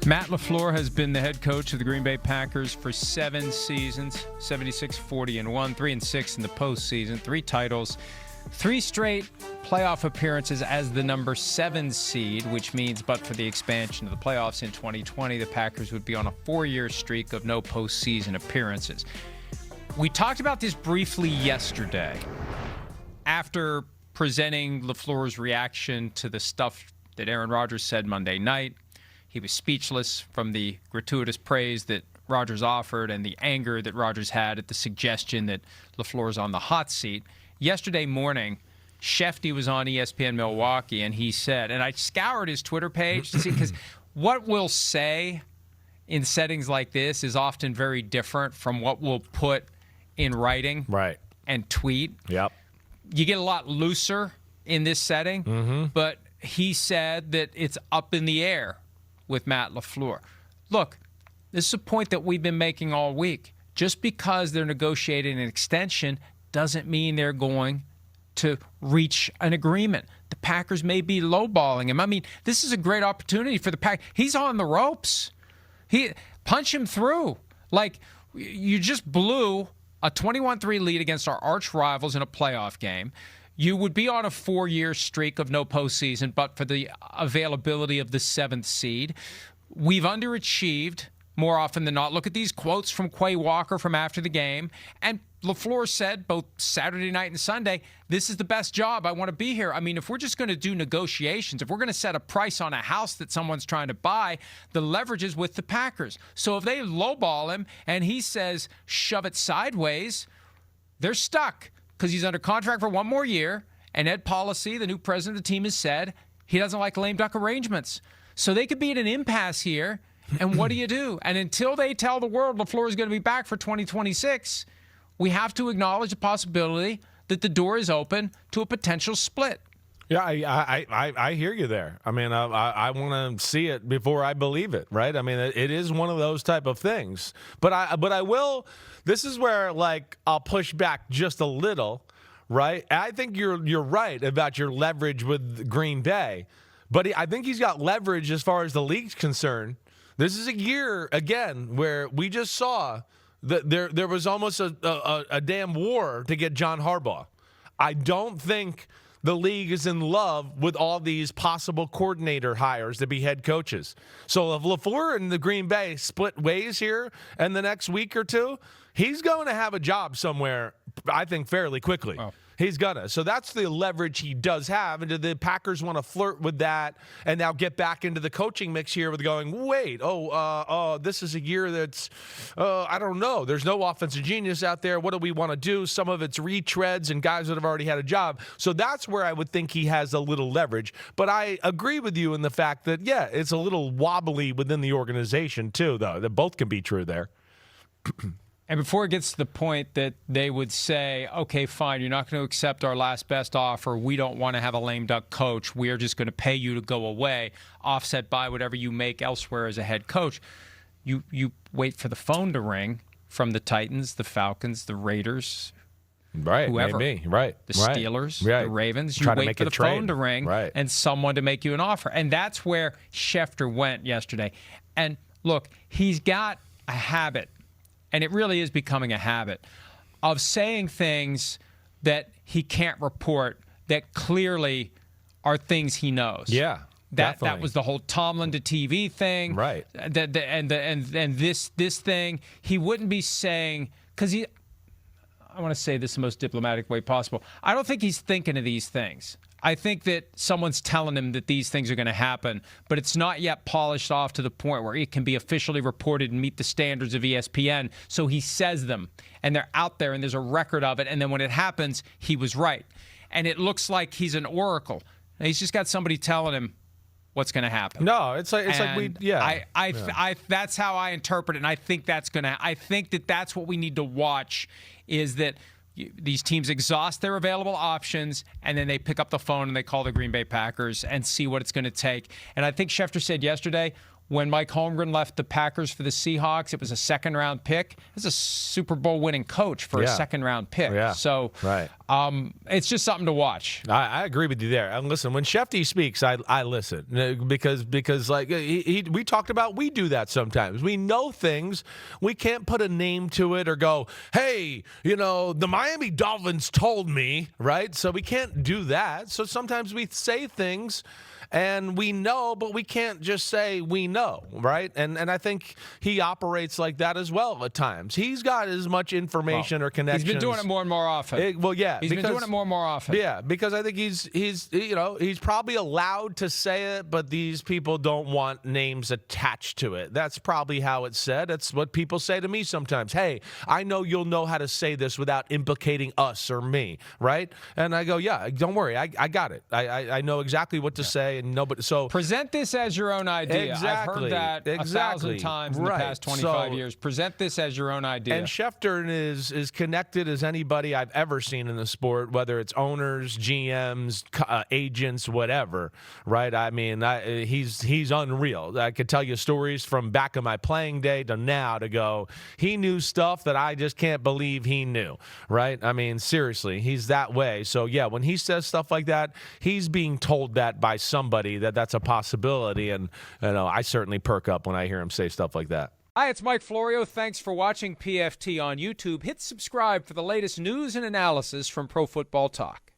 Matt LaFleur has been the head coach of the Green Bay Packers for 7 seasons, 76-40-1, 3-6 in the postseason, 3 titles, 3 straight playoff appearances as the number 7 seed, which means but for the expansion of the playoffs in 2020, the Packers would be on a 4-year streak of no postseason appearances. We talked about this briefly yesterday after presenting LaFleur's reaction to the stuff that Aaron Rodgers said Monday night. He was speechless from the gratuitous praise that Rodgers offered and the anger that Rodgers had at the suggestion that LaFleur's on the hot seat. Yesterday morning, Shefty was on ESPN Milwaukee, and he said, and I scoured his Twitter page to see, because what we'll say in settings like this is often very different from what we'll put in writing and tweet. Yep. You get a lot looser in this setting, but he said that it's up in the air with Matt LaFleur. Look, this is a point that we've been making all week. Just because they're negotiating an extension doesn't mean they're going to reach an agreement. The Packers may be lowballing him. I mean, this is a great opportunity for the Packers. He's on the ropes. Punch him through. Like, you just blew a 21-3 lead against our arch rivals in a playoff game. You would be on a 4-year streak of no postseason, but for the availability of the 7th seed. We've underachieved more often than not. Look at these quotes from Quay Walker from after the game. And LaFleur said both Saturday night and Sunday, this is the best job. I want to be here. I mean, if we're just going to do negotiations, if we're going to set a price on a house that someone's trying to buy, the leverage is with the Packers. So if they lowball him and he says, shove it sideways, they're stuck. Because he's under contract for 1 more year, and Ed Policy, the new president of the team, has said he doesn't like lame duck arrangements. So they could be at an impasse here, and what do you do? And until they tell the world LaFleur is going to be back for 2026, we have to acknowledge the possibility that the door is open to a potential split. Yeah, I hear you there. I mean, I want to see it before I believe it, right? I mean, it is one of those type of things. But I will. This is where, like, I'll push back just a little, right? I think you're right about your leverage with Green Bay, but I think he's got leverage as far as the league's concerned. This is a year again where we just saw that there was almost a damn war to get John Harbaugh. I don't think the league is in love with all these possible coordinator hires to be head coaches. So if LaFleur and the Green Bay split ways here in the next week or two, he's going to have a job somewhere, I think, fairly quickly. Wow. He's gonna. So that's the leverage he does have. And do the Packers want to flirt with that and now get back into the coaching mix here with going, wait, this is a year that's, I don't know. There's no offensive genius out there. What do we want to do? Some of it's retreads and guys that have already had a job. So that's where I would think he has a little leverage. But I agree with you in the fact that, yeah, it's a little wobbly within the organization too, though. That both can be true there. And before it gets to the point that they would say, okay, fine, you're not going to accept our last best offer. We don't want to have a lame duck coach. We are just going to pay you to go away, offset by whatever you make elsewhere as a head coach. You wait for the phone to ring from the Titans, the Falcons, the Raiders, whoever. Maybe. The Steelers, the Ravens. You wait for the phone to ring and someone to make you an offer. And that's where Schefter went yesterday. And look, he's got a habit, and it really is becoming a habit, of saying things that he can't report that clearly are things he knows. Yeah, that was the whole Tomlin to TV thing. Right. And this thing, he wouldn't be saying, because I want to say this the most diplomatic way possible. I don't think he's thinking of these things. I think that someone's telling him that these things are going to happen, but it's not yet polished off to the point where it can be officially reported and meet the standards of ESPN. So he says them, and they're out there, and there's a record of it. And then when it happens, he was right. And it looks like he's an oracle. And he's just got somebody telling him what's going to happen. No, it's like that's how I interpret it, and I think that's what we need to watch, is that these teams exhaust their available options, and then they pick up the phone and they call the Green Bay Packers and see what it's going to take. And I think Schefter said yesterday, when Mike Holmgren left the Packers for the Seahawks, it was a second-round pick. It's a Super Bowl-winning coach for a second-round pick. Yeah. So it's just something to watch. I agree with you there. And listen, when Shefty speaks, I listen because like we talked about, we do that sometimes. We know things. We can't put a name to it or go, hey, the Miami Dolphins told me, right? So we can't do that. So sometimes we say things and we know, but we can't just say we know, right? And I think he operates like that as well at times. He's got as much information or connections. He's been doing it more and more often. He's been doing it more and more often. Yeah, because I think he's probably allowed to say it, but these people don't want names attached to it. That's probably how it's said. That's what people say to me sometimes. Hey, I know you'll know how to say this without implicating us or me, right? And I go, yeah, don't worry, I got it. I know exactly what to say. And nobody, so present this as your own idea. Exactly. I've heard that 1,000 times in the past 25 years. Present this as your own idea. And Schefter is as connected as anybody I've ever seen in the sport, whether it's owners, GMs, agents, whatever. Right? I mean, he's unreal. I could tell you stories from back in my playing day to now to go. He knew stuff that I just can't believe he knew. Right? I mean, seriously, he's that way. So yeah, when he says stuff like that, he's being told that by somebody that's a possibility, and I certainly perk up when I hear him say stuff like that. Hi, it's Mike Florio. Thanks for watching PFT on YouTube. Hit subscribe for the latest news and analysis from Pro Football Talk.